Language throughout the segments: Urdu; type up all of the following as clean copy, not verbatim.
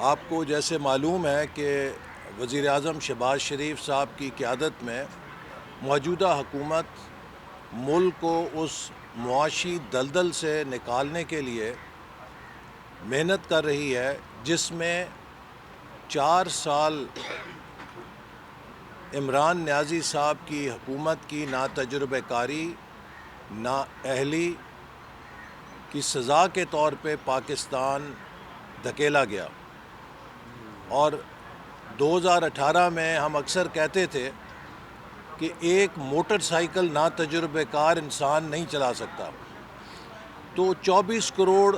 آپ کو جیسے معلوم ہے کہ وزیر اعظم شہباز شریف صاحب کی قیادت میں موجودہ حکومت ملک کو اس معاشی دلدل سے نکالنے کے لیے محنت کر رہی ہے، جس میں 4 سال عمران نیازی صاحب کی حکومت کی ناتجربہ کاری، نااہلی کی سزا کے طور پہ پاکستان دھکیلا گیا۔ اور 2018 میں ہم اکثر کہتے تھے کہ ایک موٹر سائیکل ناتجربہ کار انسان نہیں چلا سکتا، تو 24 کروڑ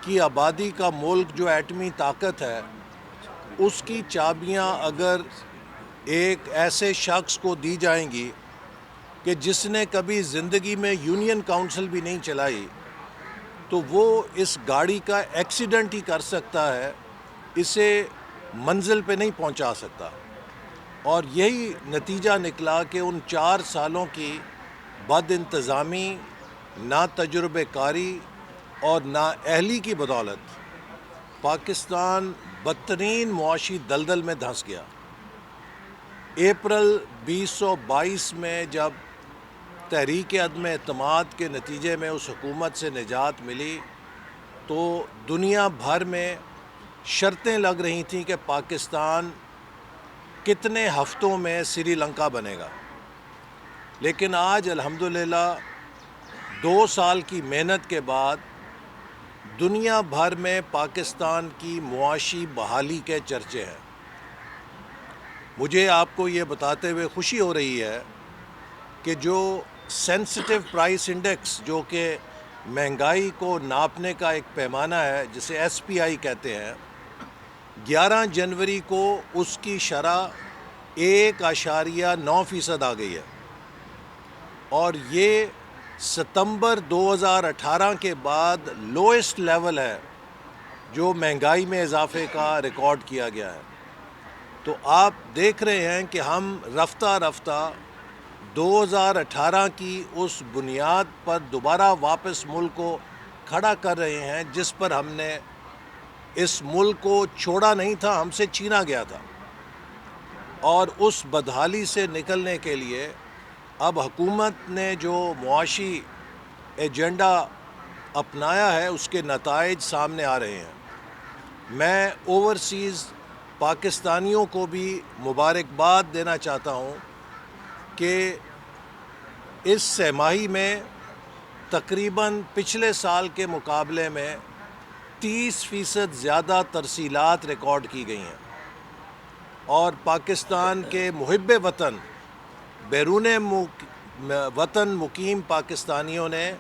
کی آبادی کا ملک جو ایٹمی طاقت ہے، اس کی چابیاں اگر ایک ایسے شخص کو دی جائیں گی کہ جس نے کبھی زندگی میں یونین کاؤنسل بھی نہیں چلائی، تو وہ اس گاڑی کا ایکسیڈنٹ ہی کر سکتا ہے، اسے منزل پہ نہیں پہنچا سکتا۔ اور یہی نتیجہ نکلا کہ ان 4 سالوں کی بد انتظامی، ناتجربہ کاری اور نااہلی کی بدولت پاکستان بدترین معاشی دلدل میں دھنس گیا۔ اپریل 2022 میں جب تحریک عدم اعتماد کے نتیجے میں اس حکومت سے نجات ملی، تو دنیا بھر میں شرطیں لگ رہی تھیں کہ پاکستان کتنے ہفتوں میں سری لنکا بنے گا۔ لیکن آج الحمدللہ 2 سال کی محنت کے بعد دنیا بھر میں پاکستان کی معاشی بحالی کے چرچے ہیں۔ مجھے آپ کو یہ بتاتے ہوئے خوشی ہو رہی ہے کہ جو سینسٹیو پرائس انڈیکس، جو کہ مہنگائی کو ناپنے کا ایک پیمانہ ہے، جسے SPI کہتے ہیں، 11 جنوری کو اس کی شرح 1.9% آ گئی ہے، اور یہ ستمبر 2018 کے بعد لوئسٹ لیول ہے جو مہنگائی میں اضافے کا ریکارڈ کیا گیا ہے۔ تو آپ دیکھ رہے ہیں کہ ہم رفتہ رفتہ 2018 کی اس بنیاد پر دوبارہ واپس ملک کو کھڑا کر رہے ہیں جس پر ہم نے اس ملک کو چھوڑا نہیں تھا، ہم سے چھینا گیا تھا۔ اور اس بدحالی سے نکلنے کے لیے اب حکومت نے جو معاشی ایجنڈا اپنایا ہے، اس کے نتائج سامنے آ رہے ہیں۔ میں اوورسیز پاکستانیوں کو بھی مبارکباد دینا چاہتا ہوں کہ اس سہ ماہی میں تقریباً پچھلے سال کے مقابلے میں 30% زیادہ ترسیلات ریکارڈ کی گئی ہیں، اور پاکستان کے محب وطن، بیرون وطن مقیم پاکستانیوں نے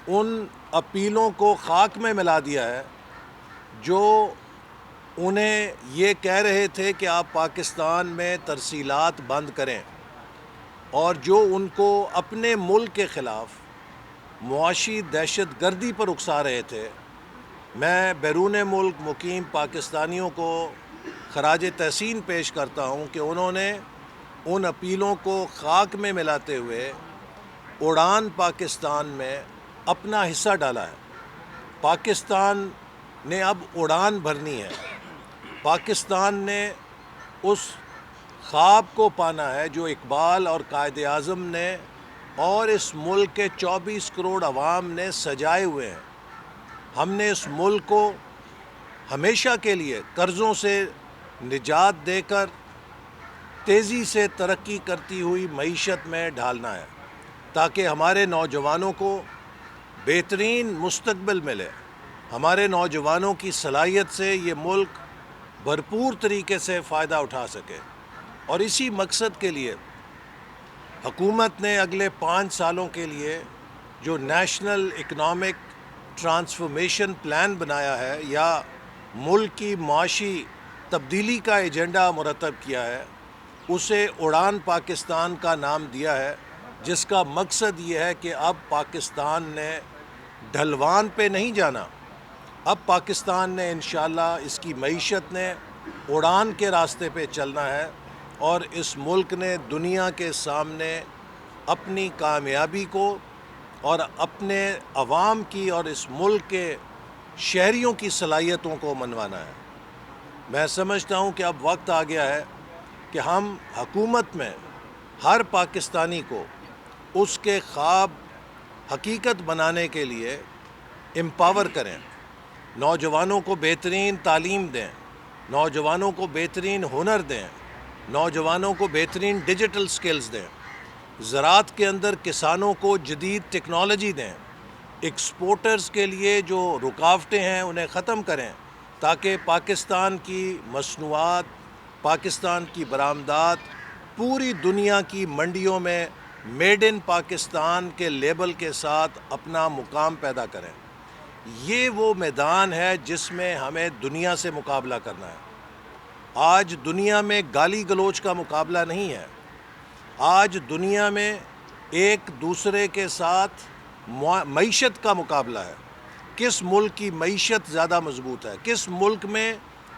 ان اپیلوں کو خاک میں ملا دیا ہے جو انہیں یہ کہہ رہے تھے کہ آپ پاکستان میں ترسیلات بند کریں، اور جو ان کو اپنے ملک کے خلاف معاشی دہشت گردی پر اکسا رہے تھے۔ میں بیرون ملک مقیم پاکستانیوں کو خراج تحسین پیش کرتا ہوں کہ انہوں نے ان اپیلوں کو خاک میں ملاتے ہوئے اڑان پاکستان میں اپنا حصہ ڈالا ہے۔ پاکستان نے اب اڑان بھرنی ہے، پاکستان نے اس خواب کو پانا ہے جو اقبال اور قائد اعظم نے اور اس ملک کے 24 کروڑ عوام نے سجائے ہوئے ہیں۔ ہم نے اس ملک کو ہمیشہ کے لیے قرضوں سے نجات دے کر تیزی سے ترقی کرتی ہوئی معیشت میں ڈھالنا ہے، تاکہ ہمارے نوجوانوں کو بہترین مستقبل ملے۔ ہمارے نوجوانوں کی صلاحیت سے یہ ملک بھرپور طریقے سے فائدہ اٹھا سکے، اور اسی مقصد کے لیے حکومت نے اگلے 5 سالوں کے لیے جو نیشنل اکنامک ٹرانسفارمیشن پلان بنایا ہے، یا ملک کی معاشی تبدیلی کا ایجنڈا مرتب کیا ہے، اسے اڑان پاکستان کا نام دیا ہے، جس کا مقصد یہ ہے کہ اب پاکستان نے ڈھلوان پہ نہیں جانا، اب پاکستان نے انشاءاللہ اس کی معیشت نے اڑان کے راستے پہ چلنا ہے، اور اس ملک نے دنیا کے سامنے اپنی کامیابی کو اور اپنے عوام کی اور اس ملک کے شہریوں کی صلاحیتوں کو منوانا ہے۔ میں سمجھتا ہوں کہ اب وقت آ گیا ہے کہ ہم حکومت میں ہر پاکستانی کو اس کے خواب حقیقت بنانے کے لیے امپاور کریں، نوجوانوں کو بہترین تعلیم دیں، نوجوانوں کو بہترین ہنر دیں، نوجوانوں کو بہترین ڈیجیٹل سکلز دیں، زراعت کے اندر کسانوں کو جدید ٹیکنالوجی دیں، ایکسپورٹرز کے لیے جو رکاوٹیں ہیں انہیں ختم کریں تاکہ پاکستان کی مصنوعات، پاکستان کی برآمدات پوری دنیا کی منڈیوں میں میڈ ان پاکستان کے لیبل کے ساتھ اپنا مقام پیدا کریں۔ یہ وہ میدان ہے جس میں ہمیں دنیا سے مقابلہ کرنا ہے۔ آج دنیا میں گالی گلوچ کا مقابلہ نہیں ہے، آج دنیا میں ایک دوسرے کے ساتھ معیشت کا مقابلہ ہے۔ کس ملک کی معیشت زیادہ مضبوط ہے، کس ملک میں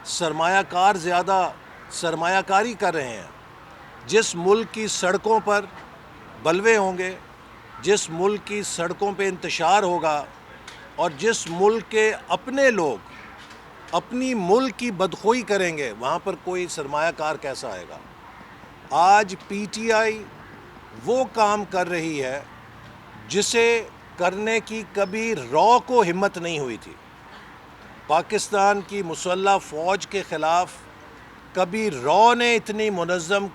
سرمایہ کار زیادہ سرمایہ کاری کر رہے ہیں، جس ملک کی سڑکوں پر بلوے ہوں گے، جس ملک کی سڑکوں پہ انتشار ہوگا، اور جس ملک کے اپنے لوگ اپنی ملک کی بدخوئی کریں گے، وہاں پر کوئی سرمایہ کار کیسا آئے گا؟ آج پی ٹی آئی وہ کام کر رہی ہے جسے کرنے کی کبھی رو کو ہمت نہیں ہوئی تھی۔ پاکستان کی مسلح فوج کے خلاف کبھی رو نے اتنی منظم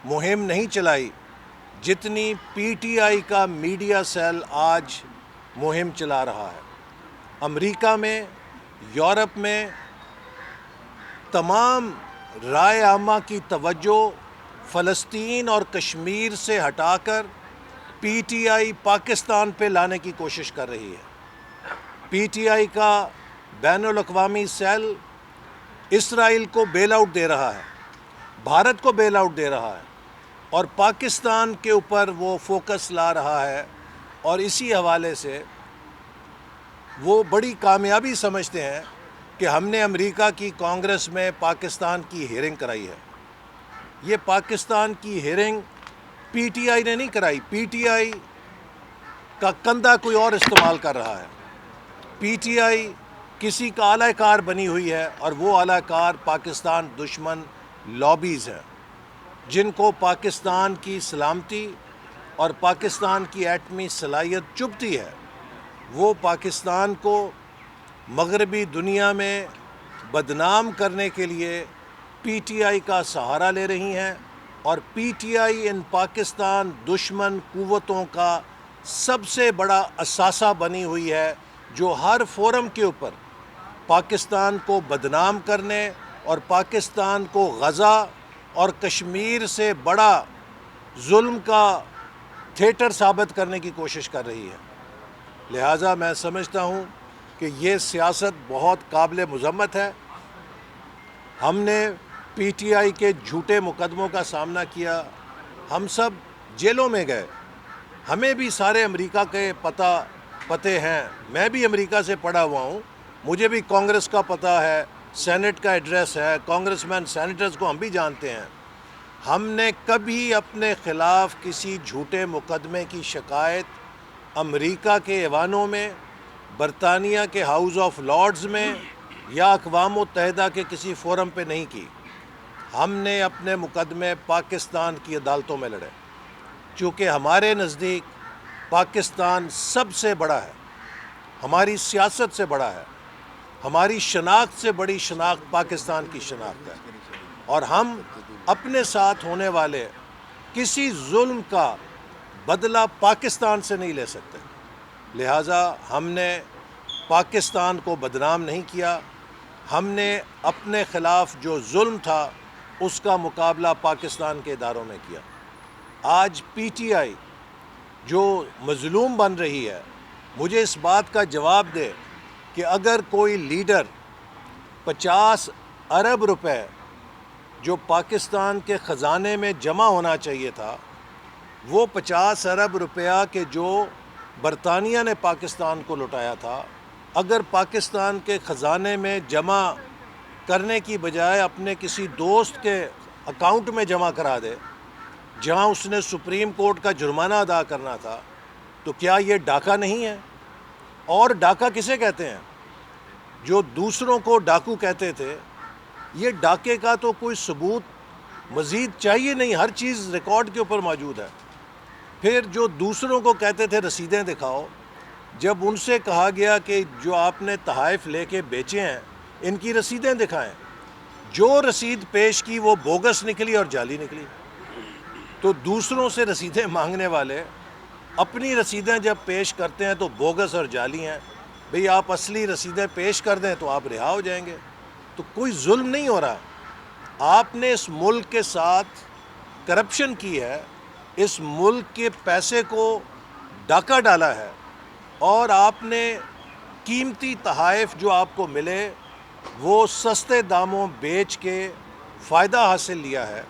مہم نہیں چلائی جتنی پی ٹی آئی کا میڈیا سیل آج مہم چلا رہا ہے۔ امریکہ میں، یورپ میں تمام رائے عامہ کی توجہ فلسطین اور کشمیر سے ہٹا کر پی ٹی آئی پاکستان پہ لانے کی کوشش کر رہی ہے۔ پی ٹی آئی کا بین الاقوامی سیل اسرائیل کو بیل آؤٹ دے رہا ہے، بھارت کو بیل آؤٹ دے رہا ہے، اور پاکستان کے اوپر وہ فوکس لا رہا ہے، اور اسی حوالے سے وہ بڑی کامیابی سمجھتے ہیں کہ ہم نے امریکہ کی کانگریس میں پاکستان کی ہیئرنگ کرائی ہے۔ یہ پاکستان کی ہیئرنگ پی ٹی آئی نے نہیں کرائی، پی ٹی آئی کا کندھا کوئی اور استعمال کر رہا ہے۔ پی ٹی آئی کسی کا اعلی کار بنی ہوئی ہے، اور وہ اعلی کار پاکستان دشمن لابیز ہیں جن کو پاکستان کی سلامتی اور پاکستان کی ایٹمی صلاحیت چبھتی ہے۔ وہ پاکستان کو مغربی دنیا میں بدنام کرنے کے لیے پی ٹی آئی کا سہارا لے رہی ہیں، اور پی ٹی آئی ان پاکستان دشمن قوتوں کا سب سے بڑا اثاثہ بنی ہوئی ہے، جو ہر فورم کے اوپر پاکستان کو بدنام کرنے اور پاکستان کو غزہ اور کشمیر سے بڑا ظلم کا تھیٹر ثابت کرنے کی کوشش کر رہی ہے۔ لہٰذا میں سمجھتا ہوں کہ یہ سیاست بہت قابل مذمت ہے۔ ہم نے پی ٹی آئی کے جھوٹے مقدموں کا سامنا کیا، ہم سب جیلوں میں گئے، ہمیں بھی سارے امریکہ کے پتے ہیں، میں بھی امریکہ سے پڑھا ہوا ہوں، مجھے بھی کانگریس کا پتہ ہے، سینٹ کا ایڈریس ہے، کانگریس مین سینیٹرز کو ہم بھی جانتے ہیں۔ ہم نے کبھی اپنے خلاف کسی جھوٹے مقدمے کی شکایت امریکہ کے ایوانوں میں، برطانیہ کے ہاؤس آف لارڈز میں، یا اقوام متحدہ کے کسی فورم پہ نہیں کی۔ ہم نے اپنے مقدمے پاکستان کی عدالتوں میں لڑے، چونکہ ہمارے نزدیک پاکستان سب سے بڑا ہے، ہماری سیاست سے بڑا ہے، ہماری شناخت سے بڑی شناخت پاکستان کی شناخت ہے، اور ہم اپنے ساتھ ہونے والے کسی ظلم کا بدلہ پاکستان سے نہیں لے سکتے۔ لہٰذا ہم نے پاکستان کو بدنام نہیں کیا، ہم نے اپنے خلاف جو ظلم تھا اس کا مقابلہ پاکستان کے اداروں میں کیا۔ آج پی ٹی آئی جو مظلوم بن رہی ہے، مجھے اس بات کا جواب دے کہ اگر کوئی لیڈر 50 ارب روپے جو پاکستان کے خزانے میں جمع ہونا چاہیے تھا، وہ 50 ارب روپیہ کے جو برطانیہ نے پاکستان کو لوٹایا تھا، اگر پاکستان کے خزانے میں جمع کرنے کی بجائے اپنے کسی دوست کے اکاؤنٹ میں جمع کرا دے جہاں اس نے سپریم کورٹ کا جرمانہ ادا کرنا تھا، تو کیا یہ ڈاکہ نہیں ہے؟ اور ڈاکہ کسے کہتے ہیں؟ جو دوسروں کو ڈاکو کہتے تھے، یہ ڈاکے کا تو کوئی ثبوت مزید چاہیے نہیں، ہر چیز ریکارڈ کے اوپر موجود ہے۔ پھر جو دوسروں کو کہتے تھے رسیدیں دکھاؤ، جب ان سے کہا گیا کہ جو آپ نے تحائف لے کے بیچے ہیں ان کی رسیدیں دکھائیں، جو رسید پیش کی وہ بوگس نکلی اور جعلی نکلی۔ تو دوسروں سے رسیدیں مانگنے والے اپنی رسیدیں جب پیش کرتے ہیں تو بوگس اور جعلی ہیں۔ بھئی آپ اصلی رسیدیں پیش کر دیں تو آپ رہا ہو جائیں گے۔ تو کوئی ظلم نہیں ہو رہا، آپ نے اس ملک کے ساتھ کرپشن کی ہے، اس ملک کے پیسے کو ڈاکہ ڈالا ہے، اور آپ نے قیمتی تحائف جو آپ کو ملے وہ سستے داموں بیچ کے فائدہ حاصل لیا ہے۔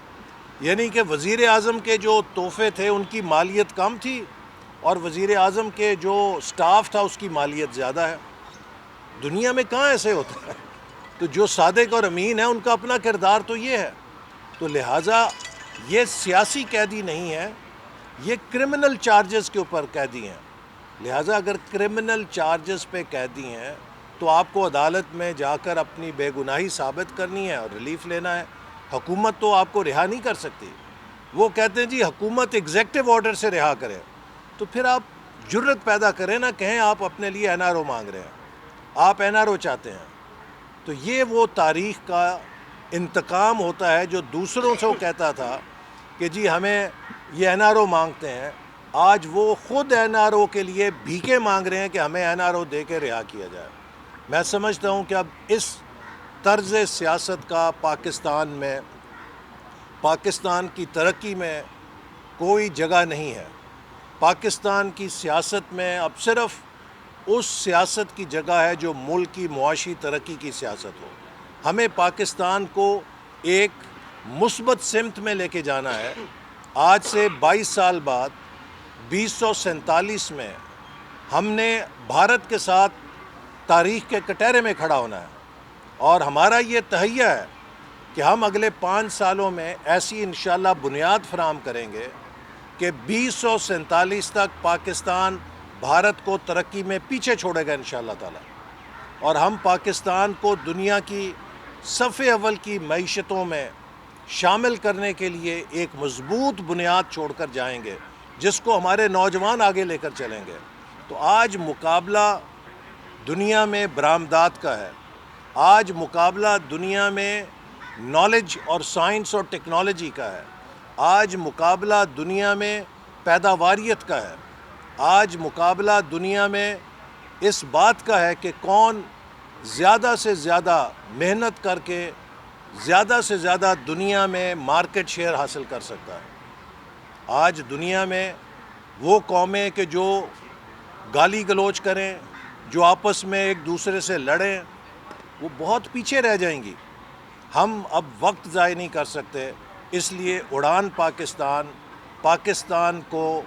یعنی کہ وزیر اعظم کے جو تحفے تھے ان کی مالیت کم تھی اور وزیر اعظم کے جو سٹاف تھا اس کی مالیت زیادہ ہے۔ دنیا میں کہاں ایسے ہوتا ہے؟ تو جو صادق اور امین ہے ان کا اپنا کردار تو یہ ہے۔ تو لہٰذا یہ سیاسی قیدی نہیں ہے، یہ کرمنل چارجز کے اوپر قیدی ہیں۔ لہٰذا اگر کرمنل چارجز پہ قیدی ہیں تو آپ کو عدالت میں جا کر اپنی بے گناہی ثابت کرنی ہے اور ریلیف لینا ہے۔ حکومت تو آپ کو رہا نہیں کر سکتی۔ وہ کہتے ہیں جی حکومت ایگزیکٹو آرڈر سے رہا کرے، تو پھر آپ جرت پیدا کریں نہ، کہیں آپ اپنے لیے این آر او مانگ رہے ہیں، آپ این آر او چاہتے ہیں۔ تو یہ وہ تاریخ کا انتقام ہوتا ہے جو دوسروں سے وہ کہتا تھا کہ جی ہمیں یہ این آر او مانگتے ہیں، آج وہ خود این آر او کے لیے بھیکیں مانگ رہے ہیں کہ ہمیں این آر او دے کے رہا کیا جائے۔ میں سمجھتا ہوں کہ اب اس طرز سیاست کا پاکستان کی ترقی میں کوئی جگہ نہیں ہے۔ پاکستان کی سیاست میں اب صرف اس سیاست کی جگہ ہے جو ملک کی معاشی ترقی کی سیاست ہو۔ ہمیں پاکستان کو ایک مثبت سمت میں لے کے جانا ہے۔ آج سے 22 سال بعد 2047 میں ہم نے بھارت کے ساتھ تاریخ کے کٹہرے میں کھڑا ہونا ہے، اور ہمارا یہ تہیہ ہے کہ ہم اگلے 5 سالوں میں ایسی انشاءاللہ بنیاد فراہم کریں گے کہ 2047 تک پاکستان بھارت کو ترقی میں پیچھے چھوڑے گا انشاءاللہ تعالی، اور ہم پاکستان کو دنیا کی صف اول کی معیشتوں میں شامل کرنے کے لیے ایک مضبوط بنیاد چھوڑ کر جائیں گے جس کو ہمارے نوجوان آگے لے کر چلیں گے۔ تو آج مقابلہ دنیا میں برآمدات کا ہے، آج مقابلہ دنیا میں نالج اور سائنس اور ٹیکنالوجی کا ہے، آج مقابلہ دنیا میں پیداواریت کا ہے، آج مقابلہ دنیا میں اس بات کا ہے کہ کون زیادہ سے زیادہ محنت کر کے زیادہ سے زیادہ دنیا میں مارکیٹ شیئر حاصل کر سکتا ہے۔ آج دنیا میں وہ قومیں کہ جو گالی گلوچ کریں، جو آپس میں ایک دوسرے سے لڑیں، وہ بہت پیچھے رہ جائیں گی۔ ہم اب وقت ضائع نہیں کر سکتے، اس لیے اڑان پاکستان کو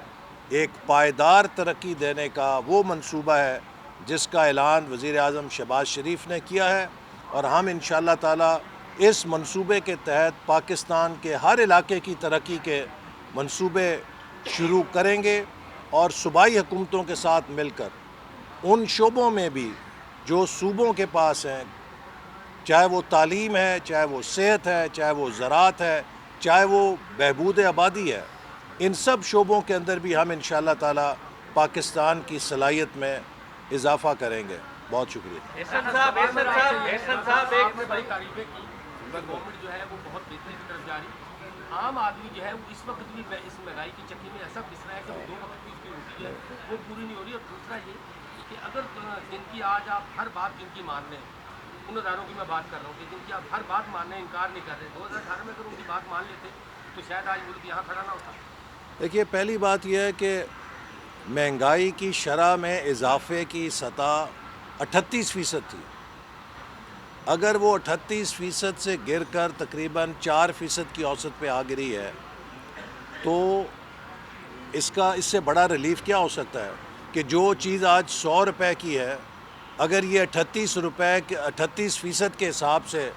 ایک پائیدار ترقی دینے کا وہ منصوبہ ہے جس کا اعلان وزیر اعظم شہباز شریف نے کیا ہے، اور ہم انشاءاللہ تعالی اس منصوبے کے تحت پاکستان کے ہر علاقے کی ترقی کے منصوبے شروع کریں گے، اور صوبائی حکومتوں کے ساتھ مل کر ان شعبوں میں بھی جو صوبوں کے پاس ہیں، چاہے وہ تعلیم ہے، چاہے وہ صحت ہے، چاہے وہ زراعت ہے، چاہے وہ بہبود آبادی ہے، ان سب شعبوں کے اندر بھی ہم انشاءاللہ تعالی پاکستان کی صلاحیت میں اضافہ کریں گے۔ بہت شکریہ۔ احسن صاحب ایک بڑی تعریفیں کی، گورنمنٹ جو ہے وہ بہت بہتری کی طرف جا رہی ہے۔ عام آدمی جو ہے وہ اس وقت بھی اس مہنگائی کی چکی میں ایسا پس رہا ہے کہ وہ 2 وقت کی اس کی روٹی ہے وہ پوری نہیں ہو رہی۔ اور دوسرا یہ کہ اگر جن کی آج آپ ہر بات جن کی مان رہے ہیں، ان اداروں کی میں بات کر رہا ہوں کہ جن کی آپ ہر بات ماننے انکار نہیں کر رہے، 2018 میں اگر ان کی بات مان لیتے تو شاید آج ملک یہاں کھڑا نہ ہوتا۔ دیکھیے، پہلی بات یہ ہے کہ مہنگائی کی شرح میں اضافے کی سطح 38% تھی۔ اگر وہ 38% سے گر کر تقریباً 4% کی اوسط پہ آ گری ہے تو اس سے بڑا ریلیف کیا ہو سکتا ہے کہ جو چیز آج 100 روپے کی ہے، اگر یہ 38% کے حساب سے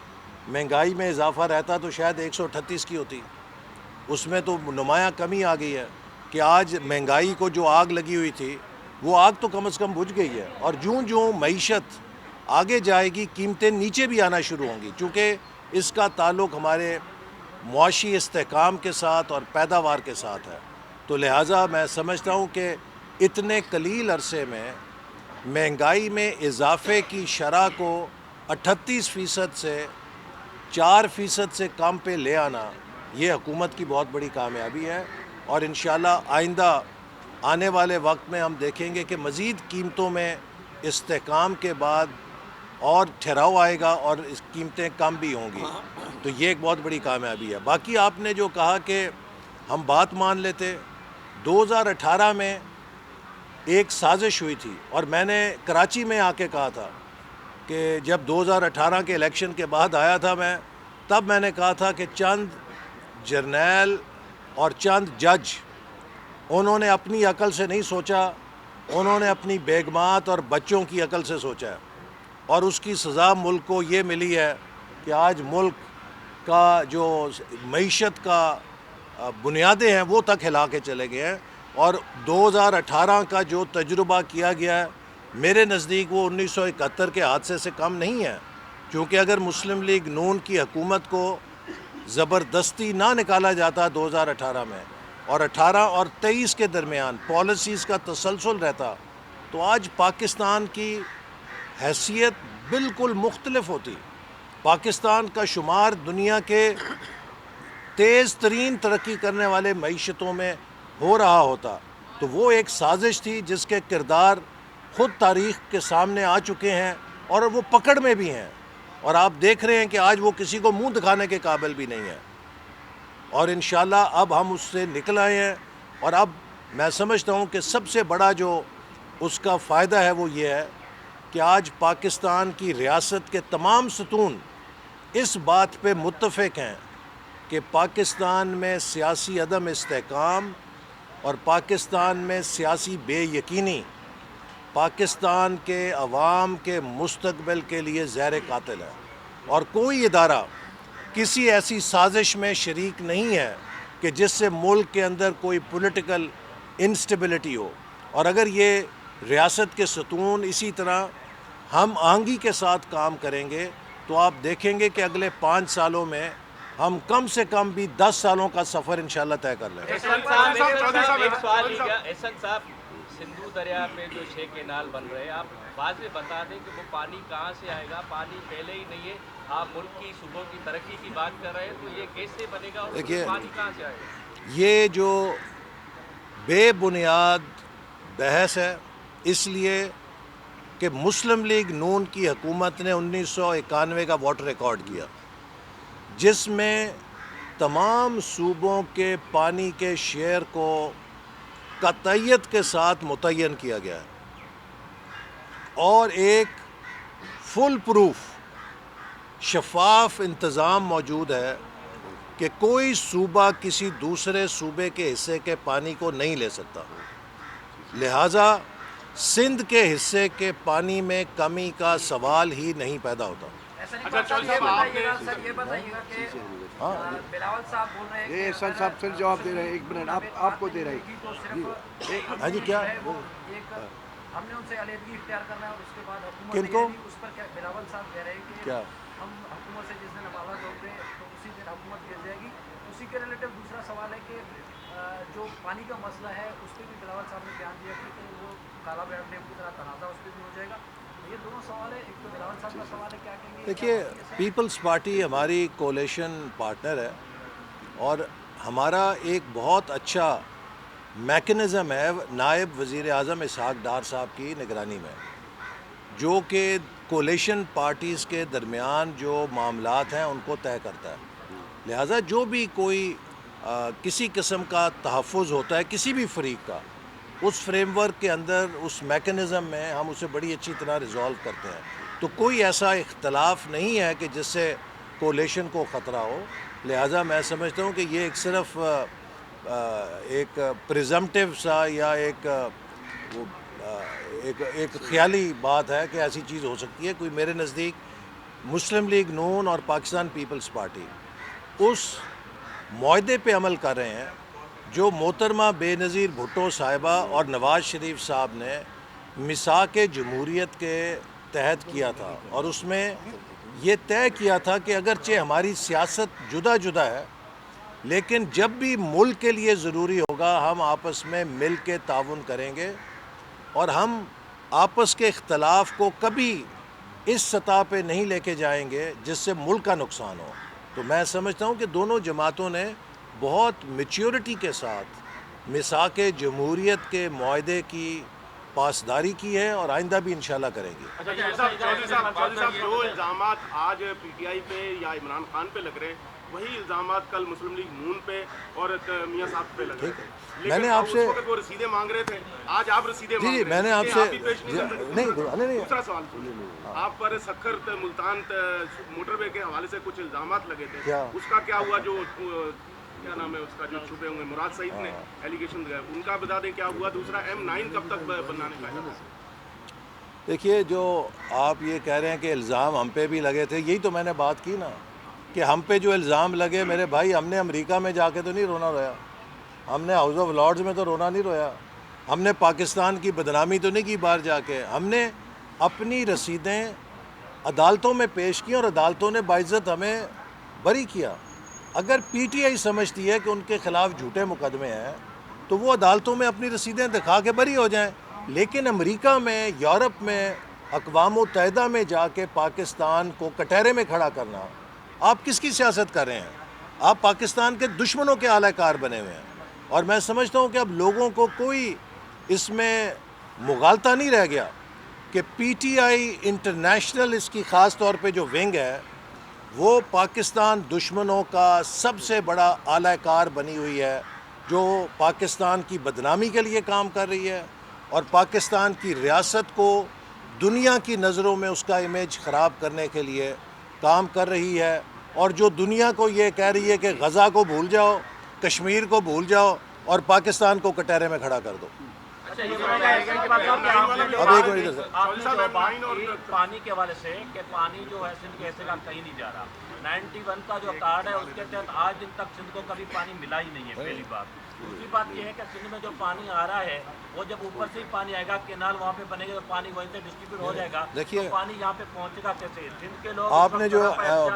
مہنگائی میں اضافہ رہتا تو شاید 138 کی ہوتی۔ اس میں تو نمایاں کمی آ گئی ہے کہ آج مہنگائی کو جو آگ لگی ہوئی تھی وہ آگ تو کم از کم بجھ گئی ہے، اور جوں جوں معیشت آگے جائے گی قیمتیں نیچے بھی آنا شروع ہوں گی، چونکہ اس کا تعلق ہمارے معاشی استحکام کے ساتھ اور پیداوار کے ساتھ ہے. تو لہٰذا میں سمجھتا ہوں کہ اتنے قلیل عرصے میں مہنگائی میں اضافے کی شرح کو 38% سے 4% سے کم پہ لے آنا یہ حکومت کی بہت بڑی کامیابی ہے. اور انشاءاللہ آئندہ آنے والے وقت میں ہم دیکھیں گے کہ مزید قیمتوں میں استحکام کے بعد اور ٹھہراؤ آئے گا اور اس قیمتیں کم بھی ہوں گی. تو یہ ایک بہت بڑی کامیابی ہے. باقی آپ نے جو کہا کہ ہم بات مان لیتے، 2018 میں ایک سازش ہوئی تھی اور میں نے کراچی میں آ کے کہا تھا کہ جب 2018 کے الیکشن کے بعد آیا تھا میں، تب میں نے کہا تھا کہ چند جرنیل اور چند جج انہوں نے اپنی عقل سے نہیں سوچا، انہوں نے اپنی بیگمات اور بچوں کی عقل سے سوچا ہے، اور اس کی سزا ملک کو یہ ملی ہے کہ آج ملک کا جو معیشت کا بنیادیں ہیں وہ تک ہلا کے چلے گئے ہیں. اور 2018 کا جو تجربہ کیا گیا ہے میرے نزدیک وہ 1971 کے حادثے سے کم نہیں ہے. کیونکہ اگر مسلم لیگ نون کی حکومت کو زبردستی نہ نکالا جاتا 2018 میں اور 18 اور 23 کے درمیان پالیسیز کا تسلسل رہتا، تو آج پاکستان کی حیثیت بالکل مختلف ہوتی. پاکستان کا شمار دنیا کے تیز ترین ترقی کرنے والے معیشتوں میں ہو رہا ہوتا. تو وہ ایک سازش تھی جس کے کردار خود تاریخ کے سامنے آ چکے ہیں اور وہ پکڑ میں بھی ہیں، اور آپ دیکھ رہے ہیں کہ آج وہ کسی کو منہ دکھانے کے قابل بھی نہیں ہے. اور انشاءاللہ اب ہم اس سے نکل آئے ہیں، اور اب میں سمجھتا ہوں کہ سب سے بڑا جو اس کا فائدہ ہے وہ یہ ہے کہ آج پاکستان کی ریاست کے تمام ستون اس بات پہ متفق ہیں کہ پاکستان میں سیاسی عدم استحکام اور پاکستان میں سیاسی بے یقینی پاکستان کے عوام کے مستقبل کے لیے زہر قاتل ہے. اور کوئی ادارہ کسی ایسی سازش میں شریک نہیں ہے کہ جس سے ملک کے اندر کوئی پولیٹیکل انسٹیبلٹی ہو. اور اگر یہ ریاست کے ستون اسی طرح ہم آہنگی کے ساتھ کام کریں گے تو آپ دیکھیں گے کہ اگلے 5 سالوں میں ہم کم سے کم بھی 10 سالوں کا سفر انشاءاللہ طے کر لیں گے. ایک سوال یہ کیا احسن صاحب، سندھو دریا پہ جو 6 کینال بن رہے ہیں، آپ واضح بتا دیں کہ وہ پانی کہاں سے آئے گا؟ پانی پہلے ہی نہیں ہے، آپ ملک کی صوبوں کی ترقی کی بات کر رہے ہیں، تو یہ کیسے بنے گا اور پانی کہاں سے آئے گا؟ یہ جو بے بنیاد بحث ہے، اس لیے کہ مسلم لیگ نون کی حکومت نے 1991 کا واٹر ریکارڈ کیا جس میں تمام صوبوں کے پانی کے شیئر کو قطعیت کے ساتھ متعین کیا گیا ہے، اور ایک فل پروف شفاف انتظام موجود ہے کہ کوئی صوبہ کسی دوسرے صوبے کے حصے کے پانی کو نہیں لے سکتا. لہٰذا سندھ کے حصے کے پانی میں کمی کا سوال ہی نہیں پیدا ہوتا. یہ بتائیے گا کہ بلاول صاحب بول رہے ہیں یہ احسان صاحب پھر جواب دے رہے ہیں، 1 منٹ آپ کو دے رہے ہیں. ہاں جی، کیا ہم نے ان سے علیحدگی اختیار کرنا ہے اور اس کے بعد حکومت کن کو؟ اس پر کیا بلاول صاحب کہہ رہے ہیں کہ کیا ہم حکومت سے جس دن عدالت ہوتے تو اسی دن حکومت گر جائے گی. اسی کے ریلیٹو دوسرا سوال ہے کہ جو پانی کا مسئلہ ہے اس پہ بھی بلاول صاحب نے بیان دیا کہ وہ کالا بیڑ ڈیم کی طرح تنازع اس پہ بھی ہو جائے گا. یہ دونوں سوال ہے، ایک تو بلاول صاحب کا سوال ہے کیا کہیں گے. دیکھیے، پیپلز پارٹی ہماری کولیشن پارٹنر ہے اور ہمارا ایک بہت اچھا میکنزم ہے نائب وزیر اعظم اسحاق ڈار صاحب کی نگرانی میں، جو کہ کولیشن پارٹیز کے درمیان جو معاملات ہیں ان کو طے کرتا ہے. لہٰذا جو بھی کوئی کسی قسم کا تحفظ ہوتا ہے کسی بھی فریق کا، اس فریم ورک کے اندر اس میکنزم میں ہم اسے بڑی اچھی طرح ریزالو کرتے ہیں. تو کوئی ایسا اختلاف نہیں ہے کہ جس سے کولیشن کو خطرہ ہو. لہٰذا میں سمجھتا ہوں کہ یہ ایک صرف ایک پریزمپٹیو سا یا ایک خیالی بات ہے کہ ایسی چیز ہو سکتی ہے. کوئی میرے نزدیک مسلم لیگ نون اور پاکستان پیپلز پارٹی اس معاہدے پہ عمل کر رہے ہیں جو محترمہ بے نظیر بھٹو صاحبہ اور نواز شریف صاحب نے میثاق جمہوریت کے تحت کیا تھا، اور اس میں یہ طے کیا تھا کہ اگرچہ ہماری سیاست جدا جدا ہے لیکن جب بھی ملک کے لیے ضروری ہوگا ہم آپس میں مل کے تعاون کریں گے اور ہم آپس کے اختلاف کو کبھی اس سطح پہ نہیں لے کے جائیں گے جس سے ملک کا نقصان ہو. تو میں سمجھتا ہوں کہ دونوں جماعتوں نے بہت میچیورٹی کے ساتھ میثاق جمہوریت کے معاہدے کی پاسداری کی ہے اور آئندہ بھی انشاءاللہ کریں گے. چودھری صاحب جو الزامات آج پی ٹی آئی پہ یا عمران خان پہ لگ رہے ہیں وہی الزامات کل مسلم لیگ نون پہ اور میاں صاحب پہ لگ رہے ہیں. میں نے آپ سے وہ رسیدیں مانگ رہے تھے, آج آپ رسیدیں مانگ رہے ہیں. میں نے آپ سے نہیں, دوسرا سوال آپ پر سکھر ملتان موٹر وے کے حوالے سے کچھ الزامات لگے تھے, اس کا کیا ہوا؟ جو کیا نام ہے اس کا جو چھپے ہوئے مراد سعید نے ایلیگیشن دیا ان کا بتا دیں کیا ہوا. دوسرا M9 کب تک بنانے کا ہے؟ دیکھیے, جو آپ یہ کہہ رہے ہیں کہ الزام ہم پہ بھی لگے تھے, یہی تو میں نے بات کی نا کہ ہم پہ جو الزام لگے میرے بھائی, ہم نے امریکہ میں جا کے تو نہیں رونا رویا, ہم نے ہاؤس آف لارڈز میں تو رونا نہیں رویا, ہم نے پاکستان کی بدنامی تو نہیں کی باہر جا کے, ہم نے اپنی رسیدیں عدالتوں میں پیش کی اور عدالتوں نے باعزت ہمیں بری کیا. اگر پی ٹی آئی سمجھتی ہے کہ ان کے خلاف جھوٹے مقدمے ہیں تو وہ عدالتوں میں اپنی رسیدیں دکھا کے بری ہو جائیں. لیکن امریکہ میں, یورپ میں, اقوام متحدہ میں جا کے پاکستان کو کٹہرے میں کھڑا کرنا, آپ کس کی سیاست کر رہے ہیں؟ آپ پاکستان کے دشمنوں کے اعلی کار بنے ہوئے ہیں. اور میں سمجھتا ہوں کہ اب لوگوں کو کوئی اس میں مغالطہ نہیں رہ گیا کہ پی ٹی آئی انٹرنیشنل, اس کی خاص طور پہ جو ونگ ہے, وہ پاکستان دشمنوں کا سب سے بڑا اعلی کار بنی ہوئی ہے, جو پاکستان کی بدنامی کے لیے کام کر رہی ہے اور پاکستان کی ریاست کو دنیا کی نظروں میں اس کا امیج خراب کرنے کے لیے کام کر رہی ہے, اور جو دنیا کو یہ کہہ رہی ہے کہ غزہ کو بھول جاؤ, کشمیر کو بھول جاؤ اور پاکستان کو کٹہرے میں کھڑا کر دو. اب ایک منٹ پانی کے حوالے سے کہ پانی جو ہے سندھ کے حصے کا کہیں نہیں جا رہا. 91 کا جو کارڈ ہے اس کے تحت آج دن تک سندھ کو کبھی پانی ملا ہی نہیں ہے, پہلی بات. دوسری بات یہ ہے کہ سندھ میں جو پانی آ رہا ہے وہ جب اوپر سے ہی پانی آئے گا, کینال وہاں پہ بنے گا تو پانی وہیں سے ڈسٹریبیوٹ ہو جائے گا. دیکھیے, پانی یہاں پہ پہنچے گا کیسے؟ سندھ کے لوگ آپ نے جو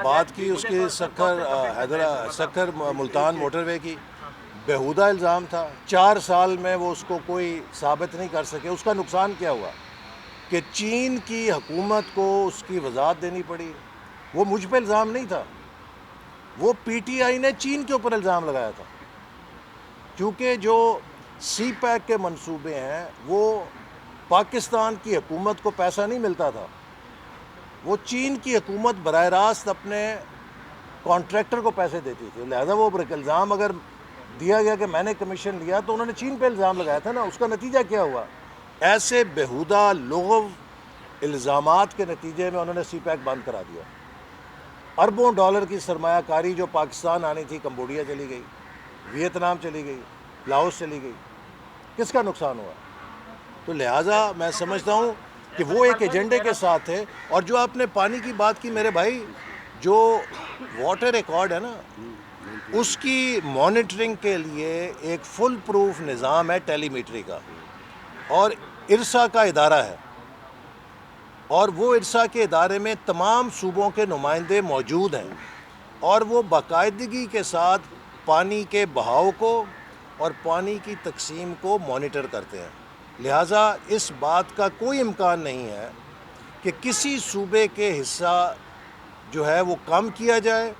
بات کی اس کی سکھر ملتان موٹر وے کی, بیہودہ الزام تھا. 4 سال میں وہ اس کو کوئی ثابت نہیں کر سکے. اس کا نقصان کیا ہوا کہ چین کی حکومت کو اس کی وضاحت دینی پڑی. وہ مجھ پہ الزام نہیں تھا, وہ پی ٹی آئی نے چین کے اوپر الزام لگایا تھا, کیونکہ جو سی پیک کے منصوبے ہیں وہ پاکستان کی حکومت کو پیسہ نہیں ملتا تھا, وہ چین کی حکومت براہ راست اپنے کانٹریکٹر کو پیسے دیتی تھی. لہذا وہ الزام اگر دیا گیا کہ میں نے کمیشن لیا تو انہوں نے چین پہ الزام لگایا تھا نا. اس کا نتیجہ کیا ہوا؟ ایسے بیہودہ لغو الزامات کے نتیجے میں انہوں نے سی پیک بند کرا دیا. اربوں ڈالر کی سرمایہ کاری جو پاکستان آنی تھی, کمبوڈیا چلی گئی, ویتنام چلی گئی, لاؤس چلی گئی. کس کا نقصان ہوا؟ تو لہٰذا میں سمجھتا ہوں کہ وہ ایک ایجنڈے کے ساتھ ہے. اور جو آپ نے پانی کی بات کی میرے بھائی, جو واٹر ریکارڈ ہے نا, اس کی مانیٹرنگ کے لیے ایک فل پروف نظام ہے ٹیلی میٹری کا, اور ارسا کا ادارہ ہے, اور وہ ارسا کے ادارے میں تمام صوبوں کے نمائندے موجود ہیں, اور وہ باقاعدگی کے ساتھ پانی کے بہاؤ کو اور پانی کی تقسیم کو مانیٹر کرتے ہیں. لہٰذا اس بات کا کوئی امکان نہیں ہے کہ کسی صوبے کے حصہ جو ہے وہ کم کیا جائے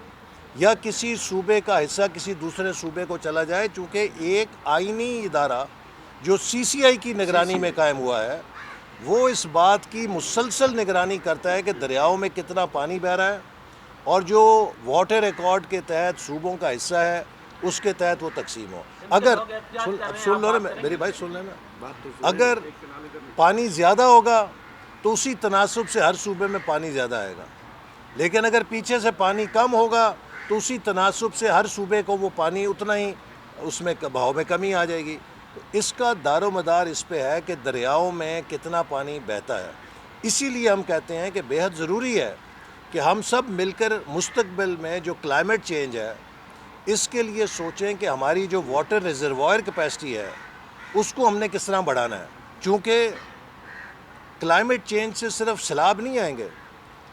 یا کسی صوبے کا حصہ کسی دوسرے صوبے کو چلا جائے, چونکہ ایک آئینی ادارہ جو سی سی آئی کی نگرانی میں قائم ہوا ہے, وہ اس بات کی مسلسل نگرانی کرتا ہے کہ دریاؤں میں کتنا پانی بہہ رہا ہے, اور جو واٹر ریکارڈ کے تحت صوبوں کا حصہ ہے اس کے تحت وہ تقسیم ہو. اگر سن لو نا میری بھائی, سن لینا, اگر پانی زیادہ ہوگا تو اسی تناسب سے ہر صوبے میں پانی زیادہ آئے گا, لیکن اگر پیچھے سے پانی کم ہوگا تو اسی تناسب سے ہر صوبے کو وہ پانی اتنا ہی اس میں بہاؤ میں کمی آ جائے گی. اس کا دار و مدار اس پہ ہے کہ دریاؤں میں کتنا پانی بہتا ہے. اسی لیے ہم کہتے ہیں کہ بے حد ضروری ہے کہ ہم سب مل کر مستقبل میں جو کلائمیٹ چینج ہے اس کے لیے سوچیں کہ ہماری جو واٹر ریزروائر کیپیسٹی ہے اس کو ہم نے کس طرح بڑھانا ہے. چونکہ کلائمیٹ چینج سے صرف سیلاب نہیں آئیں گے,